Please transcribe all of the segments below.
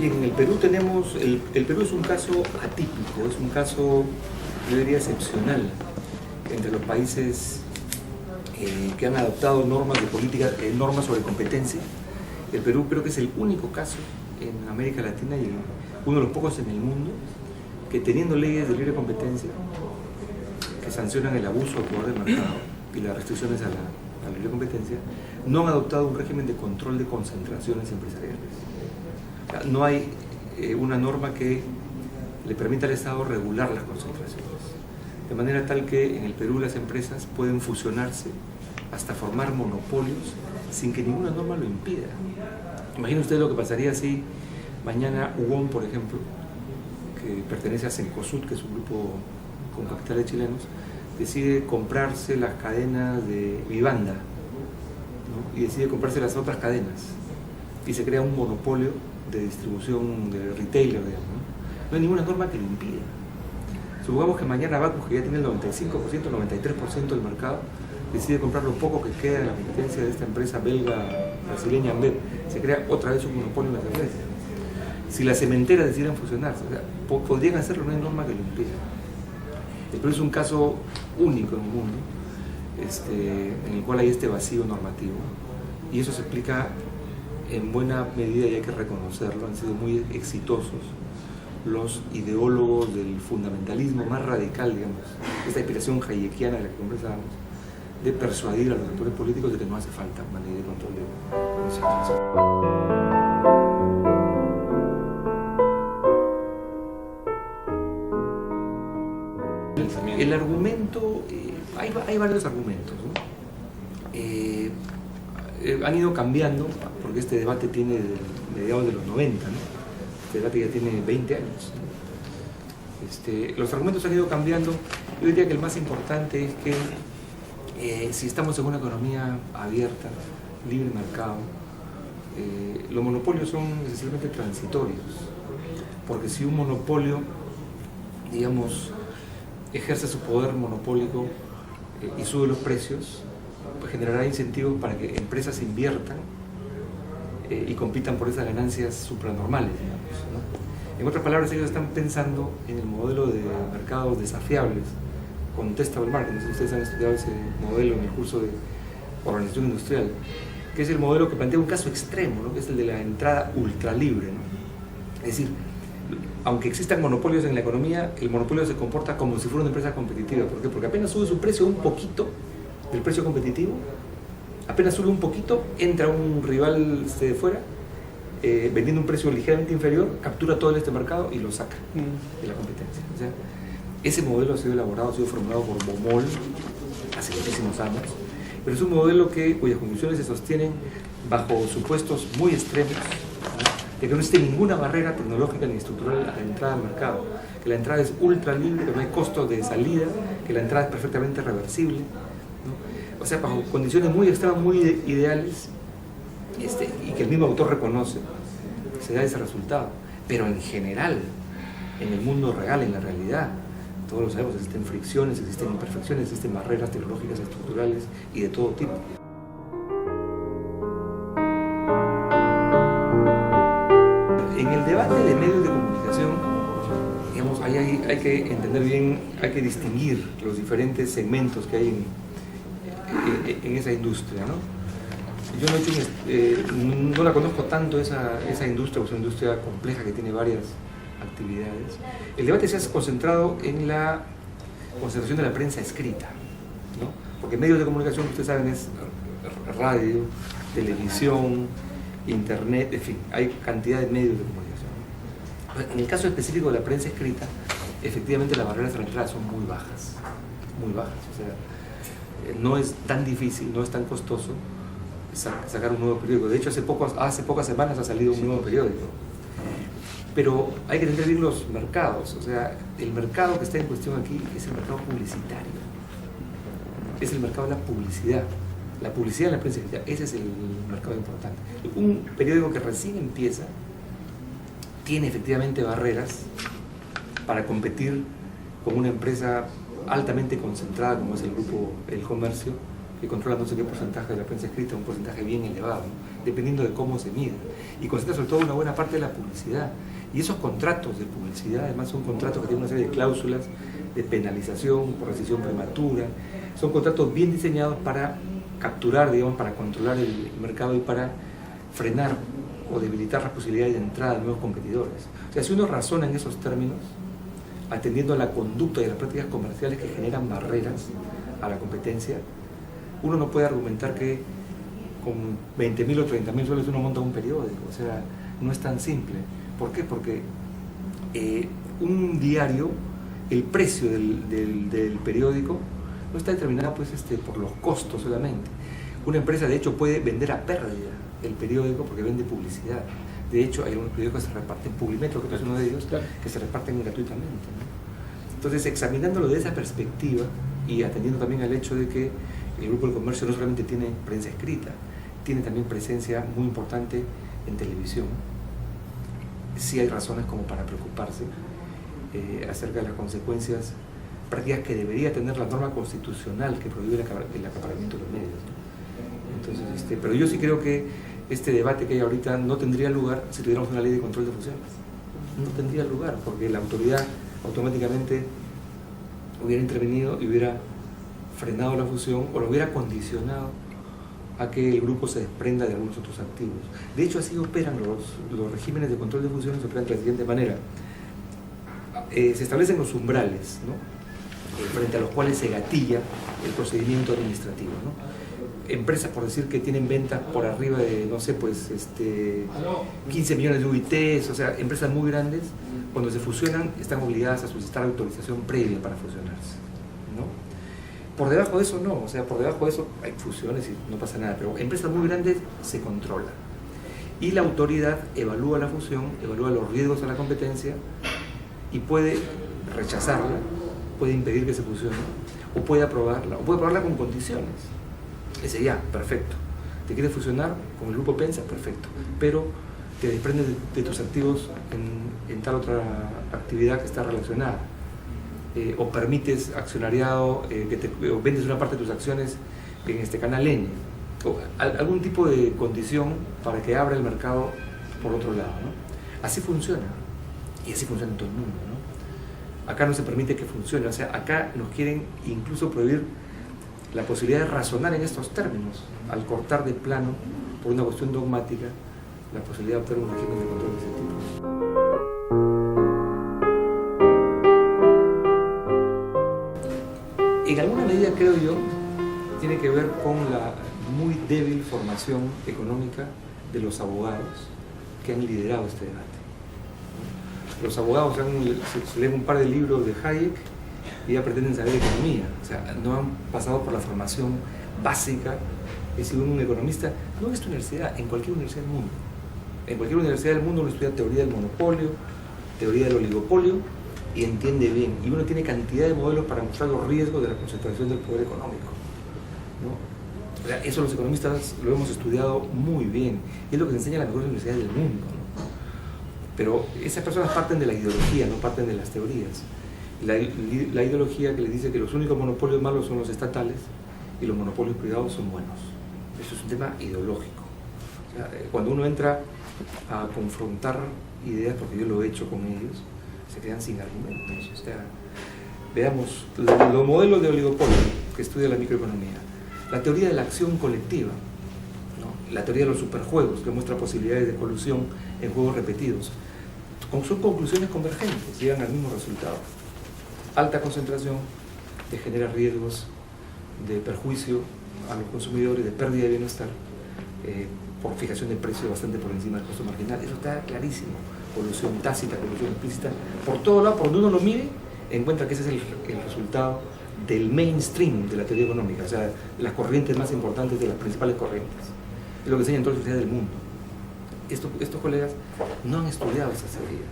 Bien, en el Perú tenemos, el Perú es un caso atípico, es un caso, yo diría, excepcional entre los países que han adoptado normas de política, normas sobre competencia. El Perú creo que es el único caso en América Latina y uno de los pocos en el mundo que, teniendo leyes de libre competencia que sancionan el abuso del poder de mercado y las restricciones a la libre competencia, no han adoptado un régimen de control de concentraciones empresariales. O sea, no hay una norma que le permita al Estado regular las concentraciones, de manera tal que en el Perú las empresas pueden fusionarse hasta formar monopolios sin que ninguna norma lo impida. Imaginen ustedes lo que pasaría si mañana UON, por ejemplo, que pertenece a Cencosud, que es un grupo con capitales chilenos, decide comprarse las cadenas de Vivanda, ¿no? Y decide comprarse las otras cadenas y se crea un monopolio de distribución de retailer, digamos, ¿no? No hay ninguna norma que lo impida. Supongamos que mañana Bacus, que ya tiene el 95%, 93% del mercado, decide comprar lo poco que queda de la competencia de esta empresa belga brasileña Ambev, se crea otra vez un monopolio en la cerveza. Si las cementeras decidieran fusionarse, o sea, podrían hacerlo, no hay norma que lo impida. El Perú es un caso único en el mundo, en el cual hay este vacío normativo, y eso se explica en buena medida, y hay que reconocerlo, han sido muy exitosos los ideólogos del fundamentalismo más radical, digamos, esta inspiración hayekiana de la que conversábamos, de persuadir a los actores políticos de que no hace falta una ley de control de concentración. El argumento, hay varios argumentos, ¿no? Han ido cambiando, porque este debate tiene mediados de los 90, ¿no? Este debate ya tiene 20 años, ¿no? Los argumentos han ido cambiando. Yo diría que el más importante es que si estamos en una economía abierta, libre mercado, los monopolios son esencialmente transitorios, porque si un monopolio, digamos, ejerce su poder monopólico y sube los precios, pues generará incentivos para que empresas inviertan y compitan por esas ganancias supranormales, digamos, ¿no? En otras palabras, ellos están pensando en el modelo de mercados desafiables, contestable market. No sé si ustedes han estudiado ese modelo en el curso de organización industrial, que es el modelo que plantea un caso extremo, ¿no? Que es el de la entrada ultralibre, ¿no? Es decir, aunque existan monopolios en la economía, el monopolio se comporta como si fuera una empresa competitiva. ¿Por qué? Porque apenas sube su precio un poquito del precio competitivo, apenas sube un poquito, entra un rival de fuera, vendiendo un precio ligeramente inferior, captura todo este mercado y lo saca de la competencia. O sea, ese modelo ha sido elaborado, ha sido formulado por Baumol hace muchísimos años, pero es un modelo cuyas conclusiones se sostienen bajo supuestos muy extremos, ¿no? De que no existe ninguna barrera tecnológica ni estructural a la entrada al mercado, que la entrada es ultra libre, que no hay costo de salida, que la entrada es perfectamente reversible, ¿no? O sea, bajo condiciones muy extremas, muy ideales, y que el mismo autor reconoce, se da ese resultado. Pero en general, en el mundo real, en la realidad, todos lo sabemos, existen fricciones, existen imperfecciones, existen barreras tecnológicas, estructurales y de todo tipo. En el debate de medios de comunicación, digamos, hay que entender bien, hay que distinguir los diferentes segmentos que hay en esa industria, ¿no? Yo no la conozco tanto esa industria, porque es una industria compleja que tiene varias actividades. El debate se ha concentrado en la concentración de la prensa escrita, ¿no? Porque medios de comunicación, ustedes saben, es radio, televisión, internet, en fin, hay cantidad de medios de comunicación. En el caso específico de la prensa escrita, efectivamente las barreras de la entrada son muy bajas, o sea, no es tan difícil, no es tan costoso sacar un nuevo periódico. De hecho, hace pocas semanas ha salido un nuevo periódico. Pero hay que entender bien los mercados. O sea, el mercado que está en cuestión aquí es el mercado publicitario. Es el mercado de la publicidad. La publicidad en la prensa escrita, ese es el mercado importante. Un periódico que recién empieza tiene efectivamente barreras para competir con una empresa altamente concentrada como es el grupo El Comercio, que controla no sé qué porcentaje de la prensa escrita, un porcentaje bien elevado, ¿no? dependiendo de cómo se mide. Y concentra sobre todo una buena parte de la publicidad. Y esos contratos de publicidad, además, son contratos que tienen una serie de cláusulas de penalización por rescisión prematura. Son contratos bien diseñados para capturar, digamos, para controlar el mercado y para frenar o debilitar las posibilidades de entrada de nuevos competidores. O sea, si uno razona en esos términos, atendiendo a la conducta y a las prácticas comerciales que generan barreras a la competencia, uno no puede argumentar que con 20.000 o 30.000 soles uno monta un periódico. O sea, no es tan simple. ¿Por qué? Porque un diario, el precio del periódico no está determinado pues, por los costos solamente. Una empresa de hecho puede vender a pérdida el periódico porque vende publicidad. De hecho, hay algunos periódicos que se reparten, Publimetro, que es uno de ellos, que se reparten gratuitamente, ¿no? Entonces, examinándolo de esa perspectiva y atendiendo también al hecho de que el Grupo del Comercio no solamente tiene prensa escrita, tiene también presencia muy importante en televisión, sí hay razones como para preocuparse acerca de las consecuencias prácticas que debería tener la norma constitucional que prohíbe el acaparamiento de los medios, ¿no? Entonces, pero yo sí creo que este debate que hay ahorita no tendría lugar si tuviéramos una ley de control de fusiones. No tendría lugar, porque la autoridad automáticamente hubiera intervenido y hubiera frenado la fusión o lo hubiera condicionado a que el grupo se desprenda de algunos otros activos. De hecho, así operan los regímenes de control de fusiones, operan de la siguiente manera. Se establecen los umbrales, ¿no? Frente a los cuales se gatilla el procedimiento administrativo, ¿no? Empresas, por decir, que tienen ventas por arriba de, no sé, pues 15 millones de UITs, o sea, empresas muy grandes, cuando se fusionan están obligadas a solicitar autorización previa para fusionarse, ¿no? Por debajo de eso no, o sea, por debajo de eso hay fusiones y no pasa nada, pero empresas muy grandes se controlan. Y la autoridad evalúa la fusión, evalúa los riesgos a la competencia y puede rechazarla, puede impedir que se fusione, o puede aprobarla con condiciones. Ese ya, perfecto. ¿Te quieres fusionar con el grupo Pensa? Perfecto. Pero te desprendes de tus activos en tal otra actividad que está relacionada. O permites accionariado, o vendes una parte de tus acciones en este canal N. O algún tipo de condición para que abra el mercado por otro lado, ¿no? Así funciona. Y así funciona en todo el mundo, ¿no? Acá no se permite que funcione. O sea, acá nos quieren incluso prohibir la posibilidad de razonar en estos términos, al cortar de plano, por una cuestión dogmática, la posibilidad de obtener un régimen de control de ese tipo. En alguna medida, creo yo, tiene que ver con la muy débil formación económica de los abogados que han liderado este debate. Los abogados se leen un par de libros de Hayek y ya pretenden saber economía, o sea, no han pasado por la formación básica. Es decir, un economista no en esta universidad, en cualquier universidad del mundo. En cualquier universidad del mundo uno estudia teoría del monopolio, teoría del oligopolio y entiende bien. Y uno tiene cantidad de modelos para mostrar los riesgos de la concentración del poder económico, ¿no? O sea, eso los economistas lo hemos estudiado muy bien. Es lo que se enseña en las mejores universidades del mundo, ¿no? Pero esas personas parten de la ideología, no parten de las teorías. La ideología que les dice que los únicos monopolios malos son los estatales y los monopolios privados son buenos. Eso es un tema ideológico. O sea, cuando uno entra a confrontar ideas, porque yo lo he hecho con ellos, se quedan sin argumentos. O sea, veamos los modelos de oligopolio que estudia la microeconomía, la teoría de la acción colectiva, ¿no? La teoría de los superjuegos, que muestra posibilidades de colusión en juegos repetidos. Son conclusiones convergentes, llegan al mismo resultado. Alta concentración te genera riesgos de perjuicio a los consumidores, de pérdida de bienestar, por fijación de precios bastante por encima del costo marginal. Eso está clarísimo. Colusión tácita, colusión implícita. Por todo lado, por donde uno lo mire, encuentra que ese es el resultado del mainstream de la teoría económica, o sea, las corrientes más importantes de las principales corrientes. Es lo que enseñan todas las universidades del mundo. Estos colegas no han estudiado esas teorías.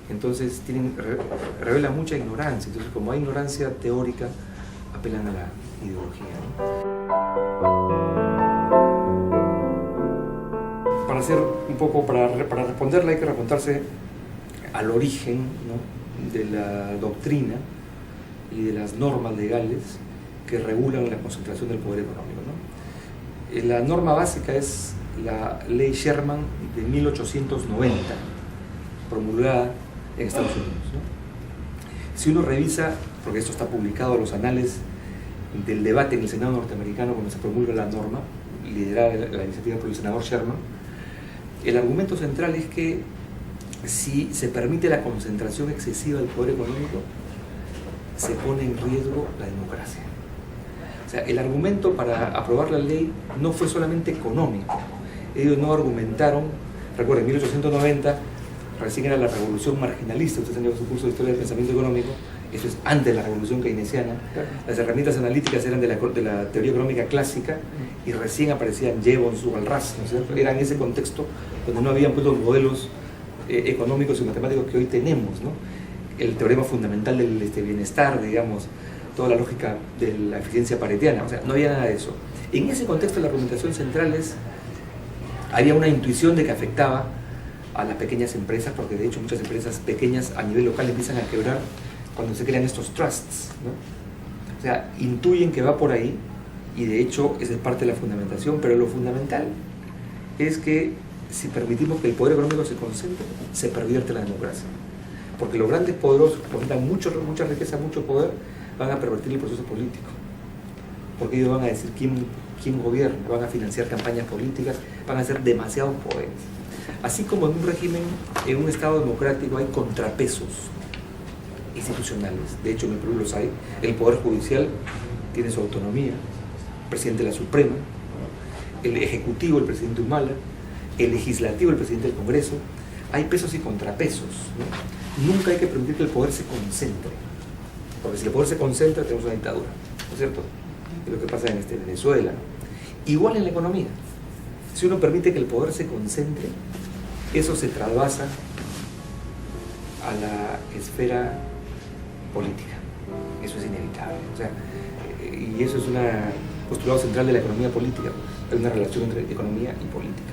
Entonces revela mucha ignorancia. Entonces, como hay ignorancia teórica, apelan a la ideología, ¿no? Para hacer un poco, para responderla hay que remontarse al origen, ¿no?, de la doctrina y de las normas legales que regulan la concentración del poder económico, ¿no? La norma básica es la ley Sherman de 1890, promulgada en Estados Unidos, ¿no? Si uno revisa, porque esto está publicado en los anales del debate en el Senado norteamericano cuando se promulga la norma, liderada la iniciativa por el senador Sherman, el argumento central es que si se permite la concentración excesiva del poder económico, se pone en riesgo la democracia. O sea, el argumento para aprobar la ley no fue solamente económico. Ellos no argumentaron, recuerden, en 1890 recién era la revolución marginalista, ustedes han llevado su curso de historia del pensamiento económico, eso es antes de la revolución keynesiana. Las herramientas analíticas eran de la teoría económica clásica y recién aparecían Jevons, Walras, ¿no es cierto? Era en ese contexto donde no habían pues, los modelos económicos y matemáticos que hoy tenemos, ¿no? El teorema fundamental del bienestar, digamos, toda la lógica de la eficiencia paretiana, o sea, no había nada de eso. En ese contexto la argumentación central había una intuición de que afectaba a las pequeñas empresas, porque de hecho muchas empresas pequeñas a nivel local empiezan a quebrar cuando se crean estos trusts, ¿no? O sea, intuyen que va por ahí y de hecho esa es parte de la fundamentación, pero lo fundamental es que si permitimos que el poder económico se concentre, se pervierte la democracia. Porque los grandes poderosos, que presentan mucha riqueza, mucho poder, van a pervertir el proceso político. Porque ellos van a decir quién gobierna, van a financiar campañas políticas, van a hacer demasiados poderes. Así como en un régimen, en un Estado democrático hay contrapesos institucionales, de hecho en el Perú los hay, el Poder Judicial tiene su autonomía, el presidente de la Suprema, el Ejecutivo, el presidente Humala, el Legislativo, el presidente del Congreso, hay pesos y contrapesos, ¿no? Nunca hay que permitir que el poder se concentre, porque si el poder se concentra tenemos una dictadura, ¿no es cierto? Es lo que pasa en Venezuela. Igual en la economía, si uno permite que el poder se concentre, eso se trasvasa a la esfera política, eso es inevitable, o sea, y eso es un postulado central de la economía política, hay una relación entre economía y política.